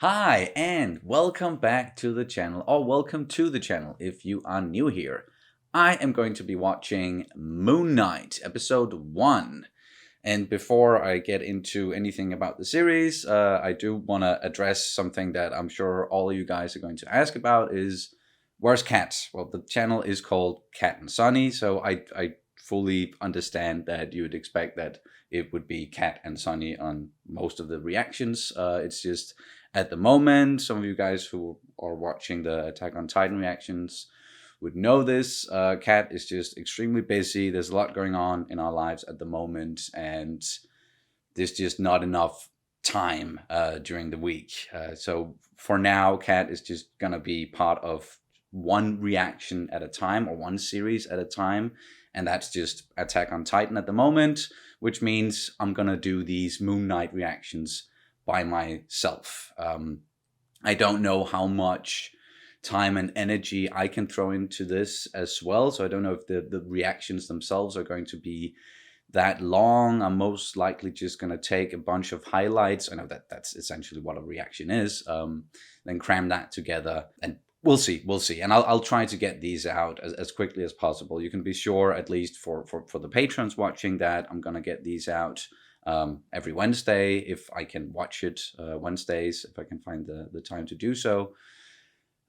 Hi, and welcome back to the channel, or welcome to the channel if you are new here. I am going to be watching Moonknight, episode 1. And before I get into anything about the series, I do want to address something that I'm sure all of you guys are going to ask about is, where's Kat? Well, the channel is called Kat and Sunny, so I fully understand that you would expect that it would be Kat and Sunny on most of the reactions. It's just at the moment, some of you guys who are watching the Attack on Titan reactions would know this. Kat is just extremely busy. There's a lot going on in our lives at the moment, and there's just not enough time during the week. So for now, Kat is just gonna be part of one reaction at a time, or one series at a time, and that's just Attack on Titan at the moment, which means I'm gonna do these Moonknight reactions by myself. I don't know how much time and energy I can throw into this as well, so I don't know if the reactions themselves are going to be that long. I'm most likely just going to take a bunch of highlights. I know that's essentially what a reaction is, then cram that together, and we'll see. And I'll try to get these out as quickly as possible. You can be sure, at least for the patrons watching, that I'm going to get these out every Wednesday, if I can watch it Wednesdays, if I can find the time to do so.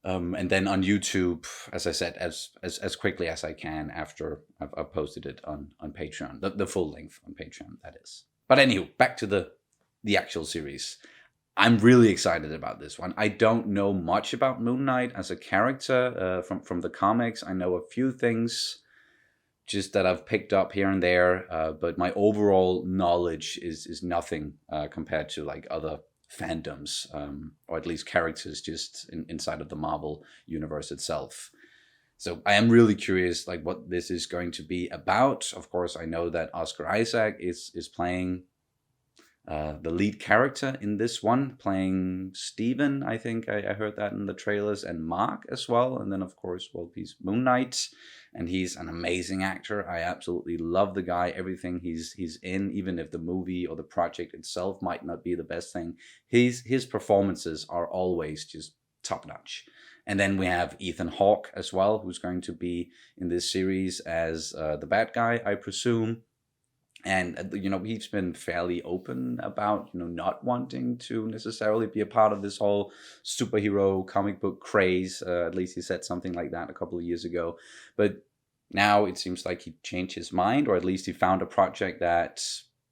And then on YouTube, as I said, as quickly as I can after I've posted it on Patreon, the full length on Patreon, that is. But anywho, back to the actual series. I'm really excited about this one. I don't know much about Moonknight as a character from the comics. I know a few things just that I've picked up here and there, but my overall knowledge is nothing compared to like other fandoms, or at least characters just inside of the Marvel universe itself. So I am really curious, like, what this is going to be about. Of course, I know that Oscar Isaac is playing the lead character in this one, playing Steven. I think I heard that in the trailers, and Mark as well. And then, of course, well, he's Moonknight, and he's an amazing actor. I absolutely love the guy, everything he's in, even if the movie or the project itself might not be the best thing. His performances are always just top notch. And then we have Ethan Hawke as well, who's going to be in this series as the bad guy, I presume. And he's been fairly open about not wanting to necessarily be a part of this whole superhero comic book craze. At least he said something like that a couple of years ago. But now it seems like he changed his mind, or at least he found a project that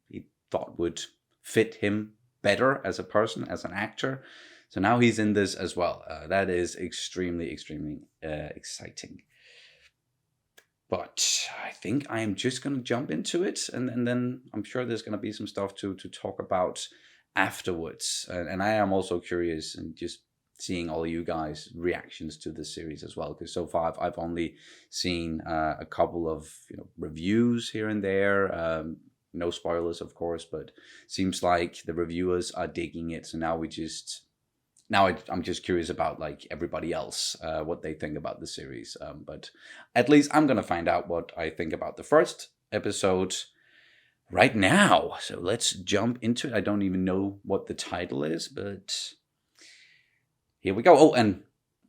he thought would fit him better as a person, as an actor. So now he's in this as well. That is extremely exciting. But I think I am just going to jump into it, and then I'm sure there's going to be some stuff to talk about afterwards. And I am also curious, and just seeing all you guys' reactions to this series as well, because so far I've only seen a couple of reviews here and there. No spoilers, of course, but seems like the reviewers are digging it. So now I'm just curious about like everybody else, what they think about the series. But at least I'm gonna find out what I think about the first episode right now. So let's jump into it. I don't even know what the title is, but here we go. Oh, and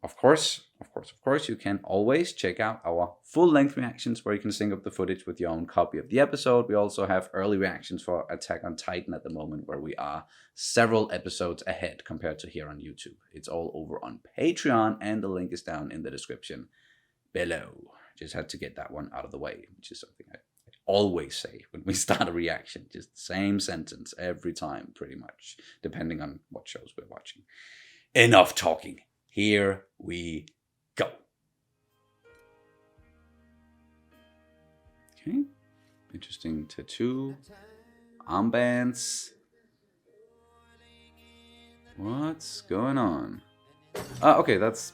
of course, you can always check out our full-length reactions, where you can sync up the footage with your own copy of the episode. We also have early reactions for Attack on Titan at the moment, where we are several episodes ahead compared to here on YouTube. It's all over on Patreon, and the link is down in the description below. Just had to get that one out of the way, which is something I always say when we start a reaction. Just the same sentence every time, pretty much, depending on what shows we're watching. Enough talking. Here we go. Okay. Interesting tattoo. Armbands. What's going on? Okay, that's...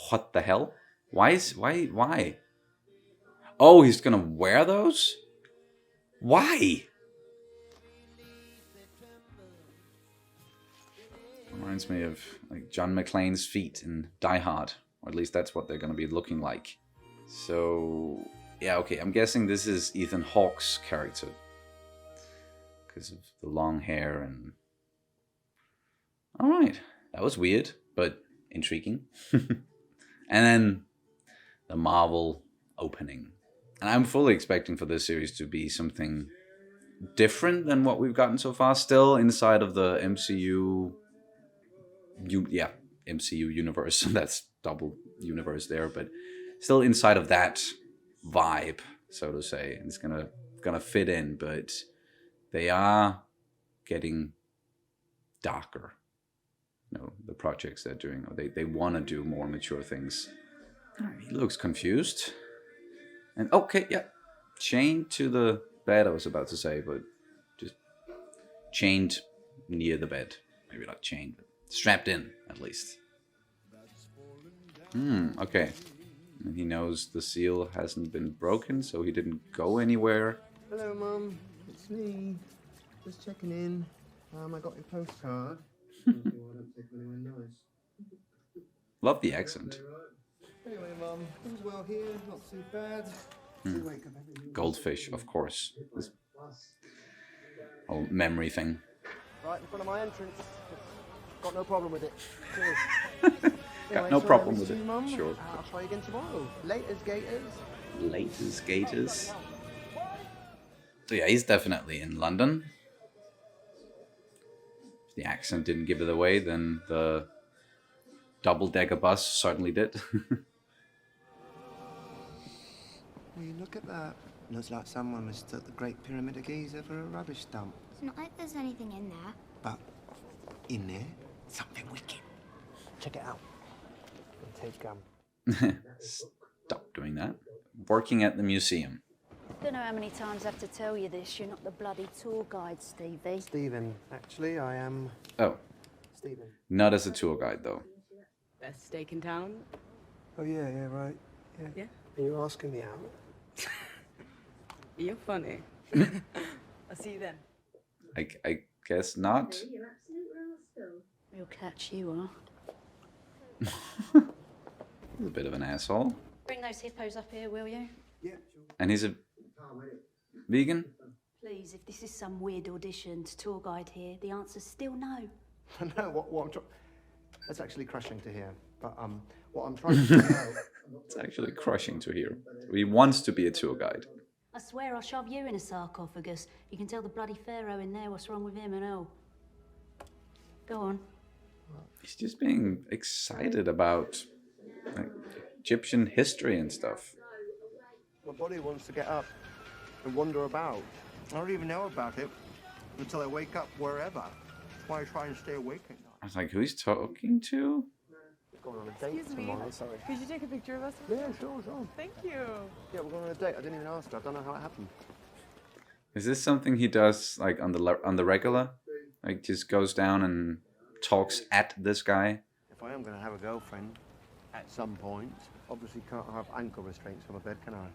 What the hell? Why? Oh, he's gonna wear those? Why? Reminds me of like John McClane's feet in Die Hard, or at least that's what they're going to be looking like. So yeah, okay, I'm guessing this is Ethan Hawke's character, because of the long hair and... Alright, that was weird, but intriguing. And then the Marvel opening. And I'm fully expecting for this series to be something different than what we've gotten so far. Still inside of the MCU... MCU universe. That's double universe there, but still inside of that vibe, so to say. It's gonna fit in, but they are getting darker. You know, the projects they're doing, or they want to do more mature things. He looks confused. And okay, yeah, chained to the bed, I was about to say, but just chained near the bed. Maybe not chained, but strapped in, at least. Okay. And he knows the seal hasn't been broken, so he didn't go anywhere. Hello, Mum. It's me. Just checking in. I got your postcard. Love the accent. Anyway, Mum, things well here. Not too bad. Goldfish, of course. This whole memory thing. Right in front of my entrance. Got no problem with it. Cheers. Got no problem with it. Mum. Sure. I'll try again tomorrow. Laters, Gators. Latest Gators. So yeah, he's definitely in London. If the accent didn't give it away, then the double-decker bus certainly did. Well, you look at that. Looks like someone mistook the Great Pyramid of Giza for a rubbish dump. It's not like there's anything in there. But in there, something wicked. Check it out. Take Stop doing that. Working at the museum. Don't know how many times I have to tell you this. You're not the bloody tour guide, Stevie. Stephen, actually, I am. Oh, Stephen. not as a tour guide, though. Best steak in town? Oh, yeah, right. Yeah. Are you asking me out? You're funny. I'll see you then. I guess not. Real catch you are. He's a bit of an asshole. Bring those hippos up here, will you? Yeah, sure. And he's a vegan? Please, if this is some weird audition to tour guide here, the answer's still no. No, what I'm trying... That's actually crushing to hear. But what I'm trying to figure out... It's actually crushing to hear. He wants to be a tour guide. I swear I'll shove you in a sarcophagus. You can tell the bloody pharaoh in there what's wrong with him and all. Go on. He's just being excited about like, Egyptian history and stuff. My body wants to get up and wander about. I don't even know about it until I wake up wherever. That's why I try and stay awake at night. I was like, who he's talking to? Going on a date Excuse me. tomorrow, sorry. Could you take a picture of us? Yeah, sure. Thank you. Yeah, we're going on a date. I didn't even ask her. I don't know how it happened. Is this something he does like on the regular? Like just goes down and talks at this guy? If I am going to have a girlfriend at some point, obviously can't have ankle restraints on my bed, can I?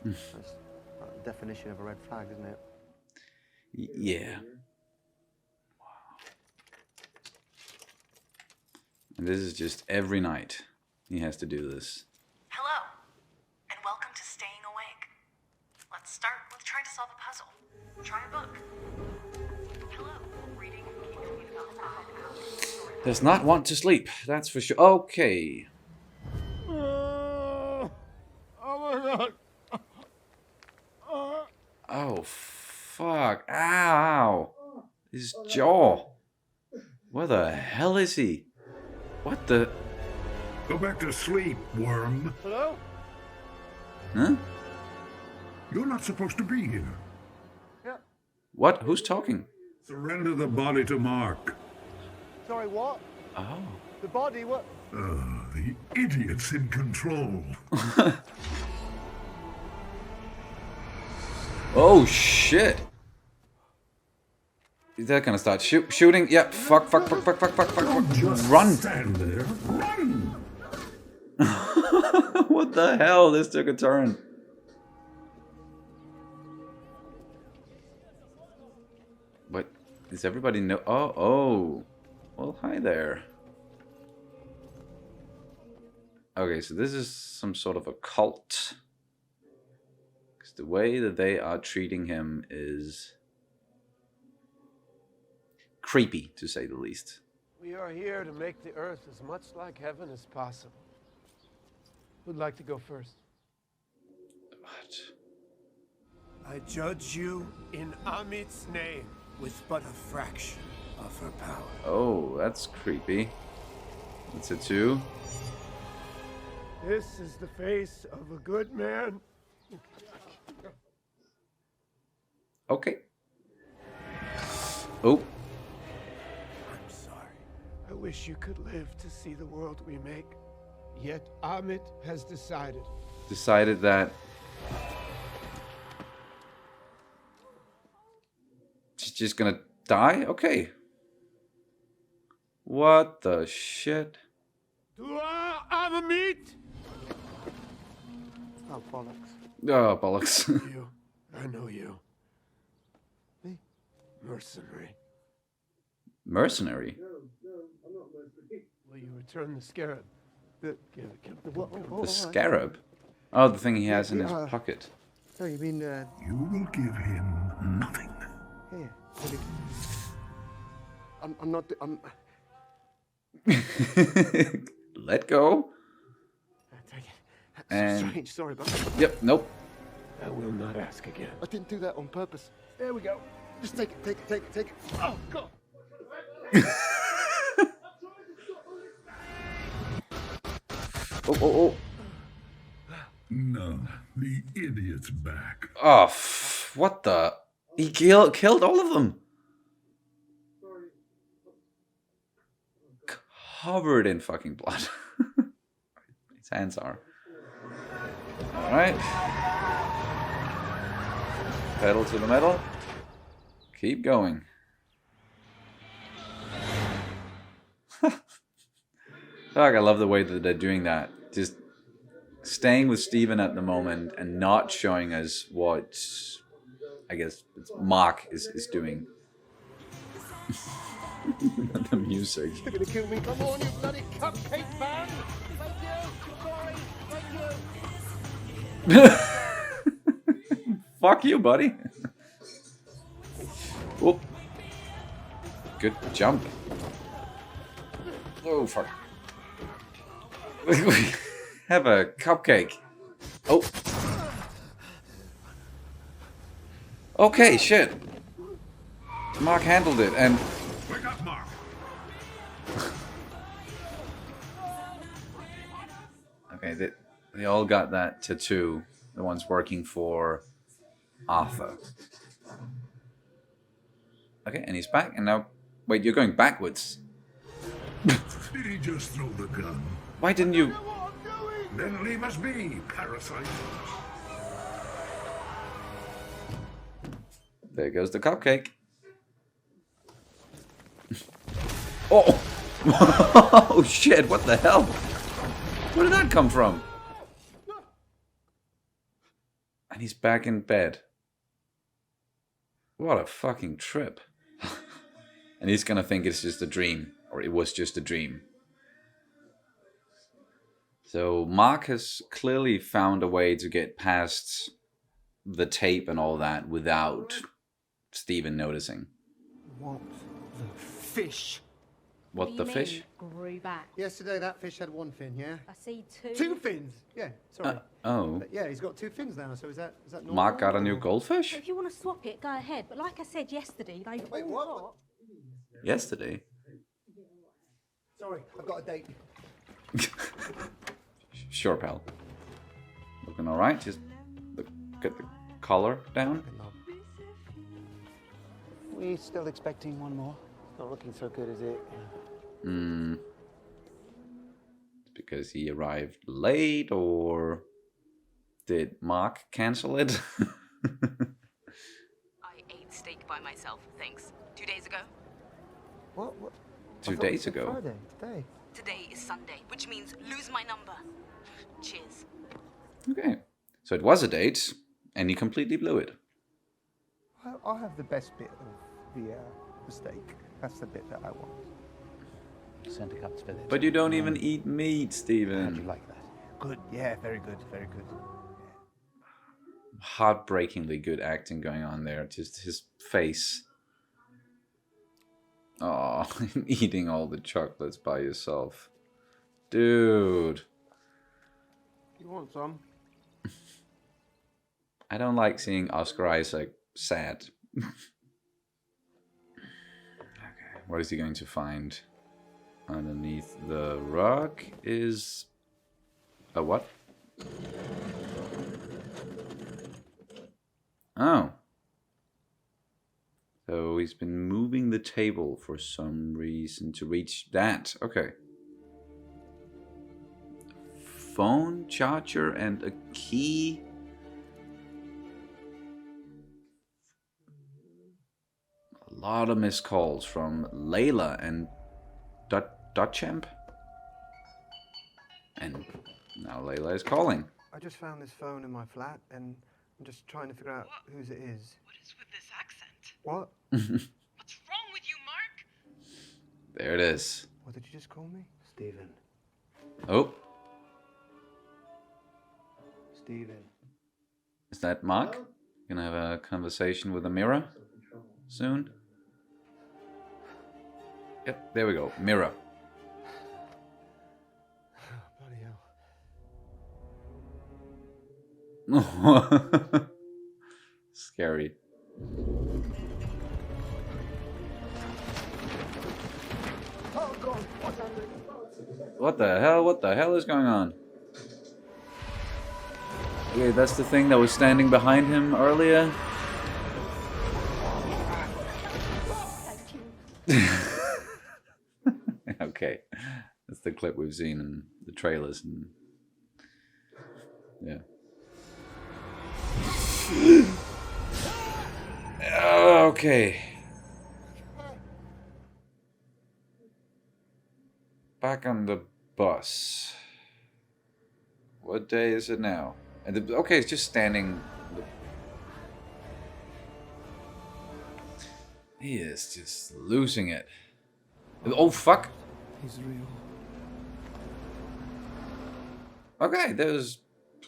That's the definition of a red flag, isn't it? Yeah. And this is just every night he has to do this. Hello, and welcome to Staying Awake. Let's start with trying to solve a puzzle. Try a book. Hello, reading keeps me about 5 hours. Does not want to sleep, that's for sure. Okay. Oh my God. Oh, fuck. Ow. His jaw. Where the hell is he? What the... Go back to sleep, worm. Hello? Huh? You're not supposed to be here. Yeah. What? Who's talking? Surrender the body to Mark. Sorry, what? Oh. The body, what? The idiot's in control. Oh, shit. They're gonna start shooting. Yep. Fuck. Just Run. stand there. Run! What the hell? This took a turn. What? Does everybody know? Oh. Well, hi there. Okay, so this is some sort of a cult. Because the way that they are treating him is creepy, to say the least. We are here to make the earth as much like heaven as possible. Who'd like to go first? What? I judge you in Amit's name with but a fraction of her power. Oh, that's creepy. That's a 2. This is the face of a good man. Okay. Oh. I'm sorry. I wish you could live to see the world we make. Yet Amit has Decided that she's just gonna die? Okay. What the shit? Dua Amit! Oh, bollocks. Oh, bollocks. You. I know you. Me? Mercenary. Mercenary? Will you return the scarab? The The scarab? Oh, the thing he has in his pocket. So you mean, You will give him nothing. here? I'm not. I'm. Let go. Take it. That's And- so strange. Sorry, but Yep, nope. I will not ask again. I didn't do that on purpose. There we go. Just take it. Take it. Take it. Take it. Oh, God. Oh, oh, No, the idiot's back. oh. Oh, what the? He killed all of them. Covered in fucking blood. His hands are. Alright. Pedal to the metal. Keep going. Fuck, I love the way that they're doing that. Just staying with Steven at the moment and not showing us what I guess it's Mark is doing. The music. You're gonna kill me. Come on, you bloody cupcake fan! Thank you! Sorry! Thank you! Fuck you, buddy. Whoop. Good jump. Oh, fuck. Have a cupcake. Oh. Okay, shit. Mark handled it, and... Wake up, Mark. Okay, they all got that tattoo. The ones working for Arthur. Okay, and he's back, and now... Wait, you're going backwards. Did he just throw the gun? Why didn't you... Then leave us be, parasite. There goes the cupcake. Oh! Oh shit, what the hell? Where did that come from? And he's back in bed. What a fucking trip. And he's gonna think it's just a dream. Or it was just a dream. So Mark has clearly found a way to get past the tape and all that without Steven noticing. What the fish? What the fish? Grew back. Yesterday that fish had one fin, yeah? I see two. Two fins? Yeah, sorry. Oh. Yeah, he's got two fins now, so is that normal? Mark got a new or- goldfish? If you want to swap it, go ahead. But like I said yesterday, they've Wait, all what? got... Yesterday. Sorry, I've got a date. Sure, pal. Looking alright. Just get the collar down. We still expecting one more? Not looking so good, is it? Because he arrived late, or did Mark cancel it? I ate steak by myself, thanks. 2 days ago. What? 2 days ago. Friday, today. Today is Sunday, which means lose my number. Cheers. Okay. So it was a date, and he completely blew it. I'll have the best bit of the steak. That's the bit that I want. Sent a cup for this. But you don't even eat meat, How'd you Steven. like that? Good, yeah, very good, very good. Heartbreakingly good acting going on there. Just his face. Oh, eating all the chocolates by yourself. Dude. You want some? I don't like seeing Oscar Isaac sad. Okay, what is he going to find? Underneath the rug is... a what? Oh. So he's been moving the table for some reason to reach that. Okay. Phone charger and a key. A lot of missed calls from Layla and Dutchamp. And now Layla is calling. I just found this phone in my flat, and I'm just trying to figure out whose it is. What is with this accent? What? What's wrong with you, Mark? There it is. What did you just call me? Steven. Oh, Steven. is that Mark? Gonna have a conversation with a mirror soon? Yep, there we go. Mirror. Bloody hell. Scary. Oh God! What's happening? What the hell? What the hell is going on? Okay, that's the thing that was standing behind him earlier. Okay, that's the clip we've seen in the trailers and yeah. Okay. Back on the bus. What day is it now? And okay, it's just standing. He is just losing it. Oh fuck! He's real. Okay, there's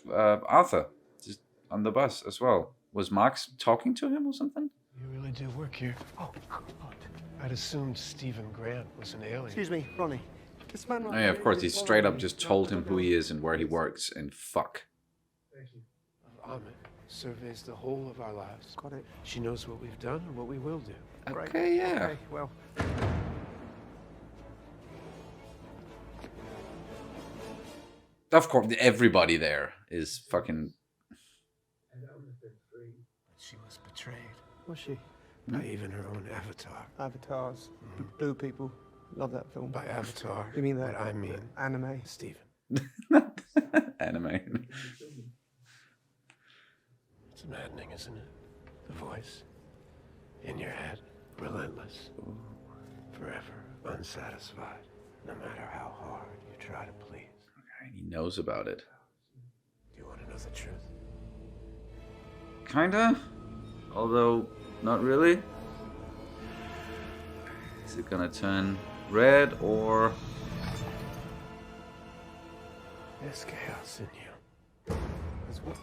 Arthur just on the bus as well. Was Marx talking to him or something? You really do work here. Oh, God. I'd assumed Stephen Grant was an alien. Excuse me, Ronnie. This man. Oh yeah, of course. He straight up just told him who he is and where he works, and fuck. Thank you. Amit surveys the whole of our lives. Got it. She knows what we've done and what we will do. Okay, yeah. Okay, well. Of course, everybody there is fucking. She was betrayed Was she? by even her own avatar. Avatars. Blue people. Love that film. By avatar, You mean that? what I mean, Anime. Stephen. Anime. It's maddening, isn't it? The voice in your head, relentless, forever unsatisfied, no matter how hard you try to please. Okay, he knows about it. Do you want to know the truth? Kinda. Although, not really. Is it gonna turn red or... There's chaos in you. There's what?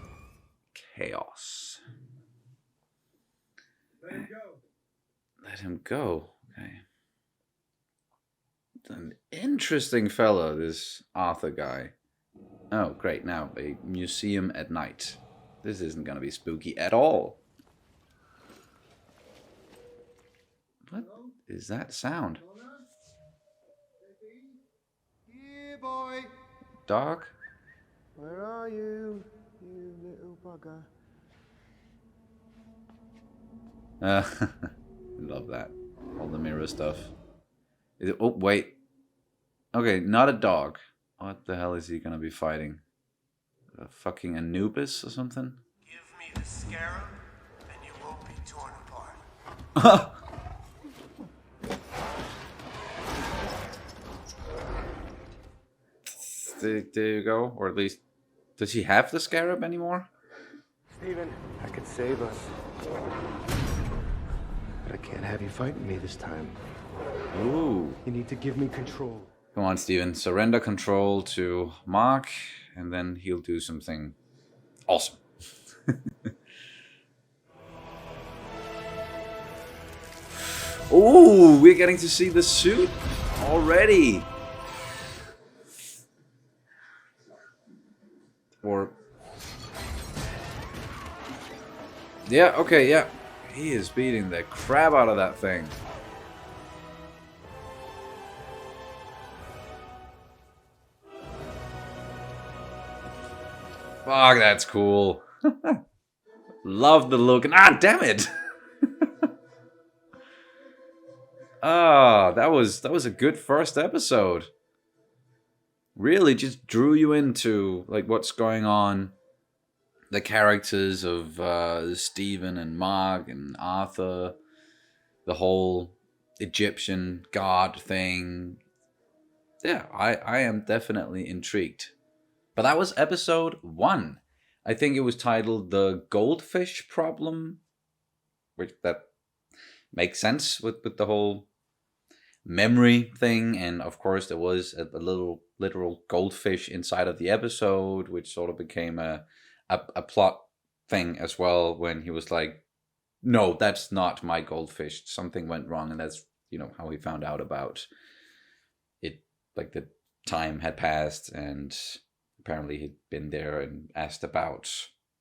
chaos? Let him go. Let him go. Okay. An interesting fellow, this Arthur guy. Oh, great. Now, a museum at night. This isn't going to be spooky at all. What is that sound? Yeah, boy. Dog? Where are you, you little bugger? Love that. All the mirror stuff. Is it, oh, wait. Okay, not a dog. What the hell is he gonna be fighting? A fucking Anubis or something? Give me the scarab, and you won't be torn apart. There you go. Or at least, does he have the scarab anymore? Stephen, I could save us. But I can't have you fighting me this time. Ooh. You need to give me control. Come on, Steven. Surrender control to Mark, and then he'll do something awesome. Ooh, we're getting to see the suit already. Or... yeah, okay, yeah. He is beating the crap out of that thing. Fuck, that's cool. Love the look. Ah, damn it. Ah, that was a good first episode. Really just drew you into like what's going on. The characters of Stephen and Mark and Arthur. The whole Egyptian god thing. Yeah, I am definitely intrigued. But that was episode 1. I think it was titled The Goldfish Problem, which that makes sense with the whole memory thing. And of course, there was a little literal goldfish inside of the episode, which sort of became a plot thing as well when he was like, no, that's not my goldfish. Something went wrong. And that's, how he found out about it. Like the time had passed and apparently he'd been there and asked about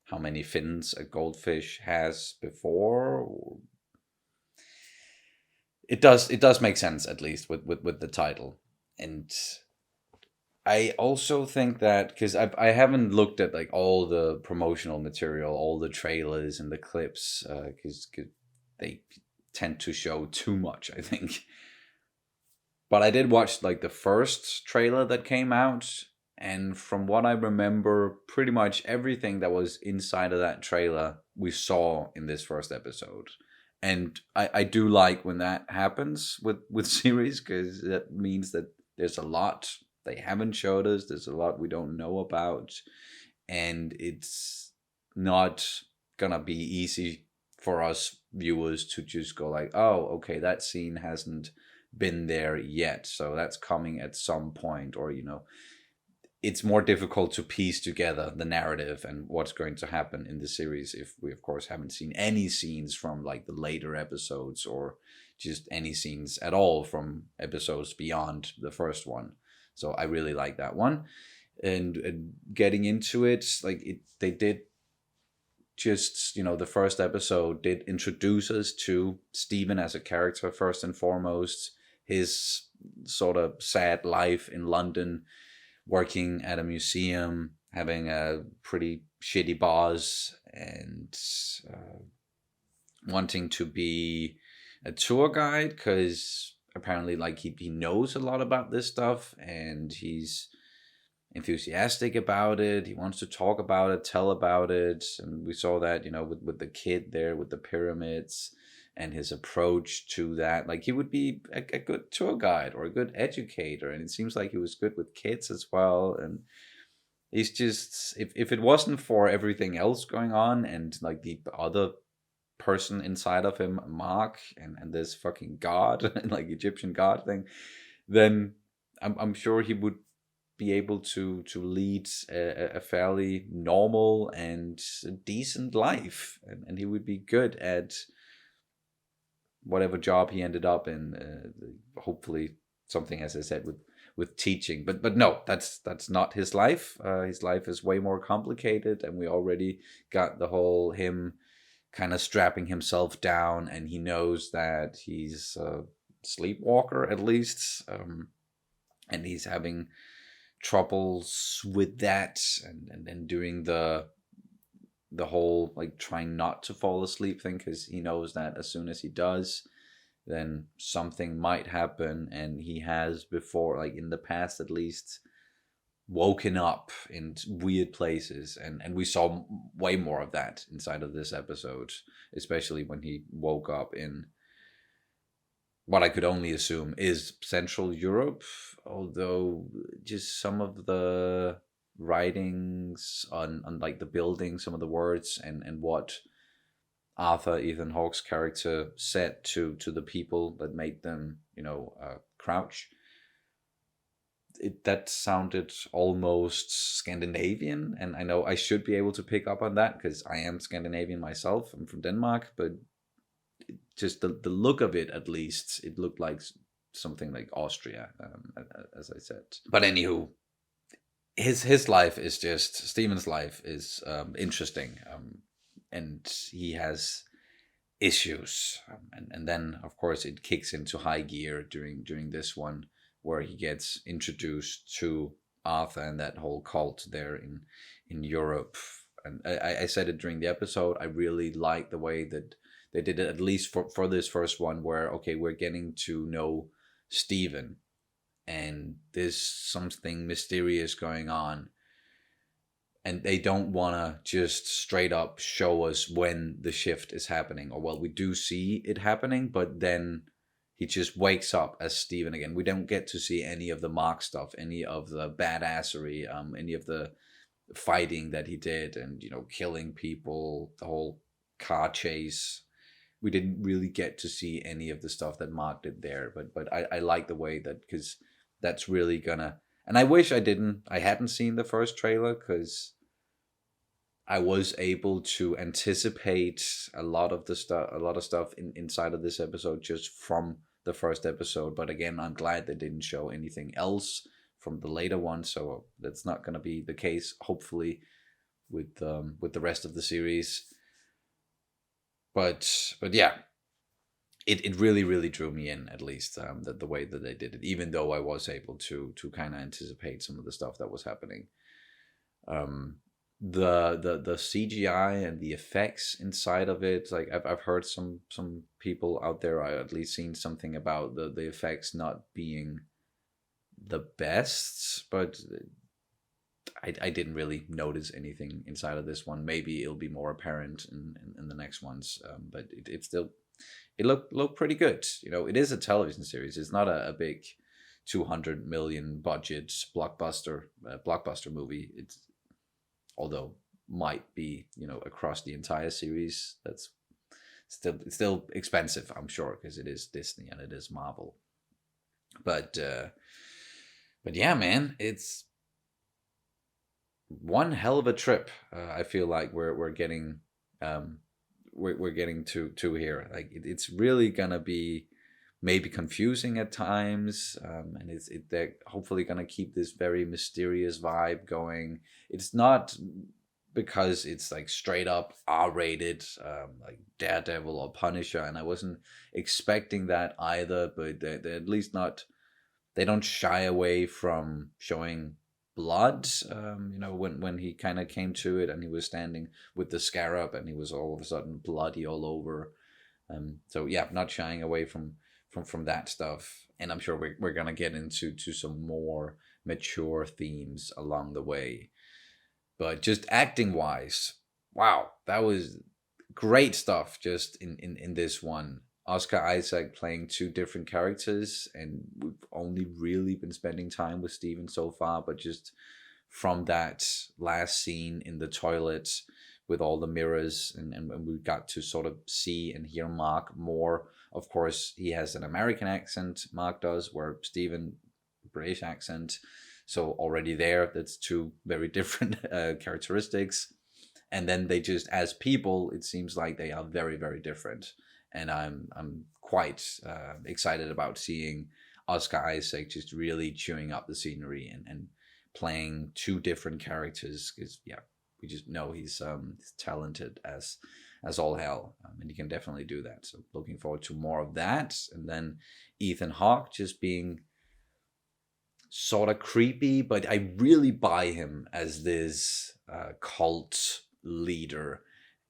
how many fins a goldfish has before. It does make sense, at least with the title. And I also think that, because I haven't looked at like all the promotional material, all the trailers and the clips, because they tend to show too much, I think. But I did watch like the first trailer that came out, and from what I remember, pretty much everything that was inside of that trailer we saw in this first episode. And I do like when that happens with series, because that means that there's a lot they haven't showed us. There's a lot we don't know about. And it's not gonna be easy for us viewers to just go like, oh, okay, that scene hasn't been there yet, so that's coming at some point. Or it's more difficult to piece together the narrative and what's going to happen in the series if we of course haven't seen any scenes from like the later episodes, or just any scenes at all from episodes beyond the first one. So I really like that one. And getting into it, like they did just, the first episode did introduce us to Stephen as a character first and foremost. His sort of sad life in London, working at a museum, having a pretty shitty boss, and wanting to be a tour guide because apparently like he knows a lot about this stuff and he's enthusiastic about it. He wants to talk about it, tell about it. And we saw that, with the kid there with the pyramids and his approach to that. Like he would be a good tour guide or a good educator. And it seems like he was good with kids as well. And he's just, if it wasn't for everything else going on and like the other person inside of him, Mark, and this fucking god, like Egyptian god thing, then I'm sure he would be able to lead a fairly normal and decent life, and he would be good at whatever job he ended up in. Hopefully something, as I said, with teaching, but no, that's not his life. His life is way more complicated, and we already got the whole him kind of strapping himself down, and he knows that he's a sleepwalker at least, and he's having troubles with that, and then doing the whole like trying not to fall asleep thing, because he knows that as soon as he does, then something might happen. And he has before, like in the past at least, woken up in weird places, and we saw way more of that inside of this episode, especially when he woke up in what I could only assume is Central Europe, although just some of the writings on like the building, some of the words and what Arthur, Ethan Hawke's character, said to the people that made them, crouch, that sounded almost Scandinavian. And I know I should be able to pick up on that because I am Scandinavian myself. I'm from Denmark, but just the look of it, at least, it looked like something like Austria, as I said. But anywho, his life is just, Steven's life is interesting, and he has issues, and then of course it kicks into high gear during this one, where he gets introduced to Arthur and that whole cult there in Europe. And I said it during the episode, I really like the way that they did it, at least for this first one, where, okay, we're getting to know Stephen, and there's something mysterious going on, and they don't want to just straight up show us when the shift is happening. Or, well, we do see it happening, but then he just wakes up as Stephen again. We don't get to see any of the Mark stuff, any of the badassery, any of the fighting that he did, and, you know, killing people, the whole car chase. We didn't really get to see any of the stuff that Mark did there, but I like the way that, because that's really gonna, and I wish I hadn't seen the first trailer, because I was able to anticipate a lot of stuff inside of this episode just from the first episode. But again, I'm glad they didn't show anything else from the later one, so that's not going to be the case, hopefully, with the rest of the series. But yeah, it really drew me in, at least the way that they did it, even though I was able to kind of anticipate some of the stuff that was happening. The CGI and the effects inside of it, like I've heard some people out there, I at least seen something about the effects not being the best, but I didn't really notice anything inside of this one. Maybe it'll be more apparent in the next ones, but it looked pretty good. You know, it is a television series. It's not a big 200 million budget blockbuster movie. It's, although might be, you know, across the entire series, that's still expensive, I'm sure, because it is Disney and it is Marvel. But yeah, man, it's one hell of a trip. I feel like we're getting we're getting to here. Like it's really gonna be maybe confusing at times, and they're hopefully gonna keep this very mysterious vibe going. It's not because it's like straight up R-rated, like Daredevil or Punisher, and I wasn't expecting that either. But they're at least not. They don't shy away from showing blood. You know, when he kind of came to it and he was standing with the scarab and he was all of a sudden bloody all over. So yeah, not shying away from that stuff. And I'm sure we're gonna get into some more mature themes along the way. But just acting wise, wow, that was great stuff just in this one. Oscar Isaac playing two different characters, and we've only really been spending time with Steven so far, but just from that last scene in the toilet with all the mirrors, and we got to sort of see and hear Mark more. Of course, he has an American accent, Mark does, where Steven, British accent. So already there, that's two very different characteristics. And then they just, as people, it seems like they are very, very different. And I'm quite excited about seeing Oscar Isaac just really chewing up the scenery and playing two different characters, because yeah, we just know he's talented as all hell, and he can definitely do that. So looking forward to more of that. And then Ethan Hawke just being sort of creepy, but I really buy him as this cult leader.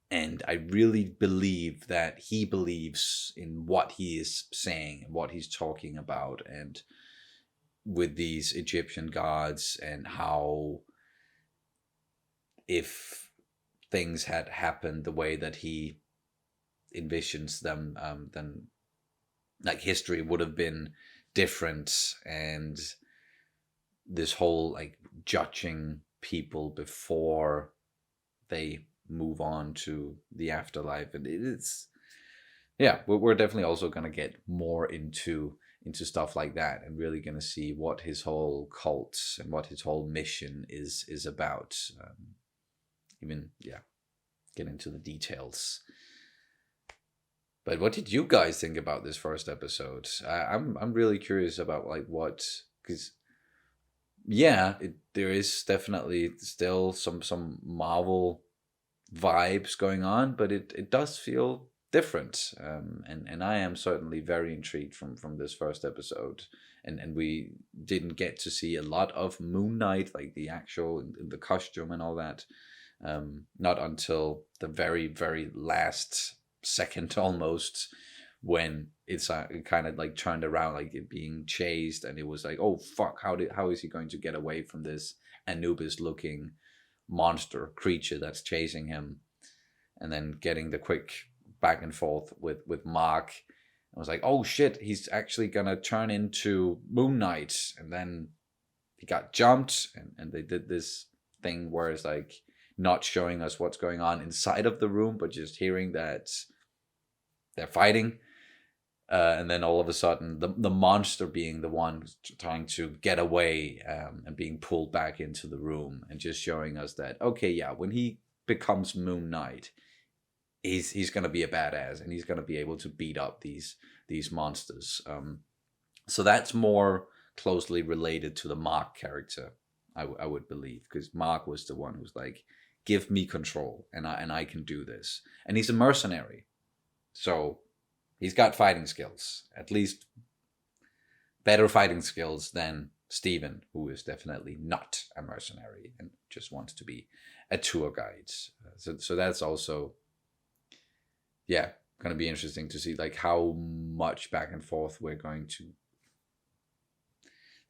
And I really believe that he believes in what he is saying and what he's talking about, and with these Egyptian gods, and how if things had happened the way that he envisions them, then like history would have been different. And this whole like judging people before they move on to the afterlife, and it's, yeah, we're definitely also going to get more into stuff like that, and really going to see what his whole cult and what his whole mission is about. Even, yeah, get into the details. But what did you guys think about this first episode? I'm really curious about like what, because yeah, there is definitely still some Marvel vibes going on, but it does feel different. And I am certainly very intrigued from this first episode. And we didn't get to see a lot of Moon Knight, like the actual the costume and all that, not until the very very last second almost, when it's kind of like turned around, like it being chased, and it was like, oh fuck, how is he going to get away from this Anubis looking monster creature that's chasing him, and then getting the quick back and forth with Mark. I was like, oh shit, he's actually gonna turn into Moon Knight. And then he got jumped, and they did this thing where it's like not showing us what's going on inside of the room, but just hearing that they're fighting. And then all of a sudden, the monster being the one trying to get away, and being pulled back into the room, and just showing us that, okay, yeah, when he becomes Moon Knight, he's gonna be a badass, and he's gonna be able to beat up these monsters. So that's more closely related to the Mark character, I would believe, because Mark was the one who's like, give me control, and I can do this, and he's a mercenary, so he's got fighting skills, at least better fighting skills than Steven, who is definitely not a mercenary and just wants to be a tour guide. So that's also, yeah, going to be interesting to see like how much back and forth we're going to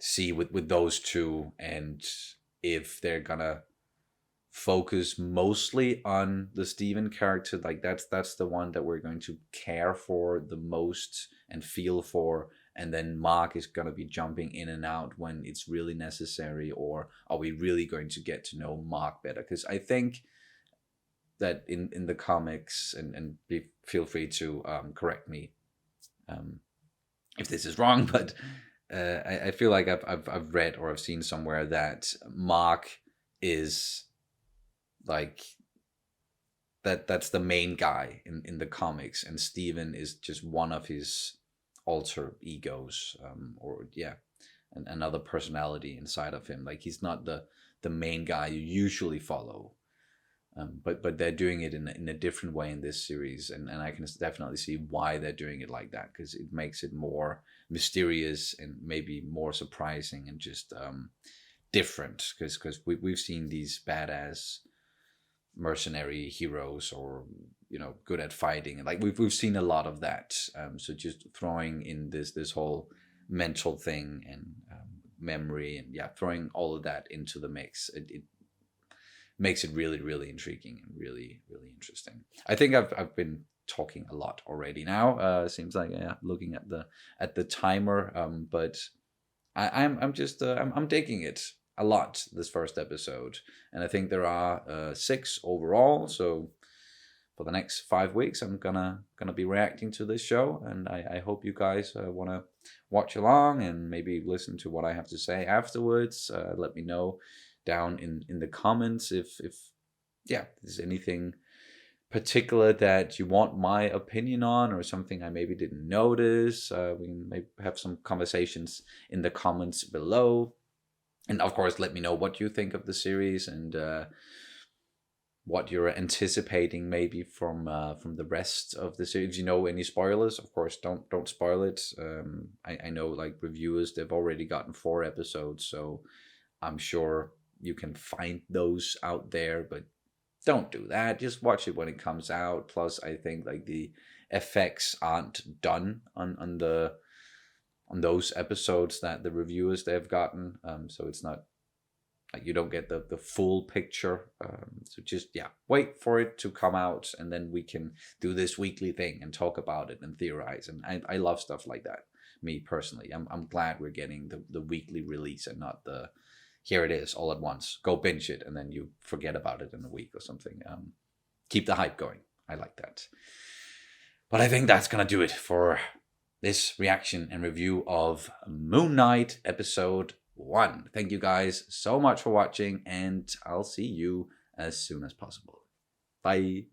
see with those two, and if they're gonna focus mostly on the Steven character, like that's the one that we're going to care for the most and feel for, and then Mark is going to be jumping in and out when it's really necessary, or are we really going to get to know Mark better? Because I think that in the comics, and feel free to correct me if this is wrong, but I feel like I've read or I've seen somewhere that Mark is like that's the main guy in the comics, and Steven is just one of his alter egos, or yeah, another personality inside of him. Like he's not the main guy you usually follow, but they're doing it in a different way in this series, and I can definitely see why they're doing it like that, because it makes it more mysterious and maybe more surprising and just different, because we've seen these badass mercenary heroes, or good at fighting, like we've seen a lot of that, so just throwing in this whole mental thing and memory, and yeah, throwing all of that into the mix, it makes it really really intriguing and really really interesting. I think I've been talking a lot already now, seems like, yeah, looking at the timer, but I'm just I'm digging it a lot, this first episode, and I think there are 6 overall. So for the next 5 weeks, I'm gonna be reacting to this show, and I hope you guys want to watch along and maybe listen to what I have to say afterwards. Let me know down in the comments if there's anything particular that you want my opinion on, or something I maybe didn't notice. We may have some conversations in the comments below. And of course, let me know what you think of the series, and what you're anticipating maybe from the rest of the series. If you know any spoilers, of course, don't spoil it. I know like reviewers, they've already gotten 4 episodes, so I'm sure you can find those out there, but don't do that. Just watch it when it comes out. Plus, I think like the effects aren't done on those episodes that the reviewers they've gotten, so it's not like you don't get the full picture. So just wait for it to come out, and then we can do this weekly thing and talk about it and theorize. And I love stuff like that. Me personally, I'm glad we're getting the weekly release, and not the here it is all at once, go binge it, and then you forget about it in a week or something. Keep the hype going. I like that. But I think that's gonna do it for this reaction and review of Moon Knight episode 1. Thank you guys so much for watching, and I'll see you as soon as possible. Bye.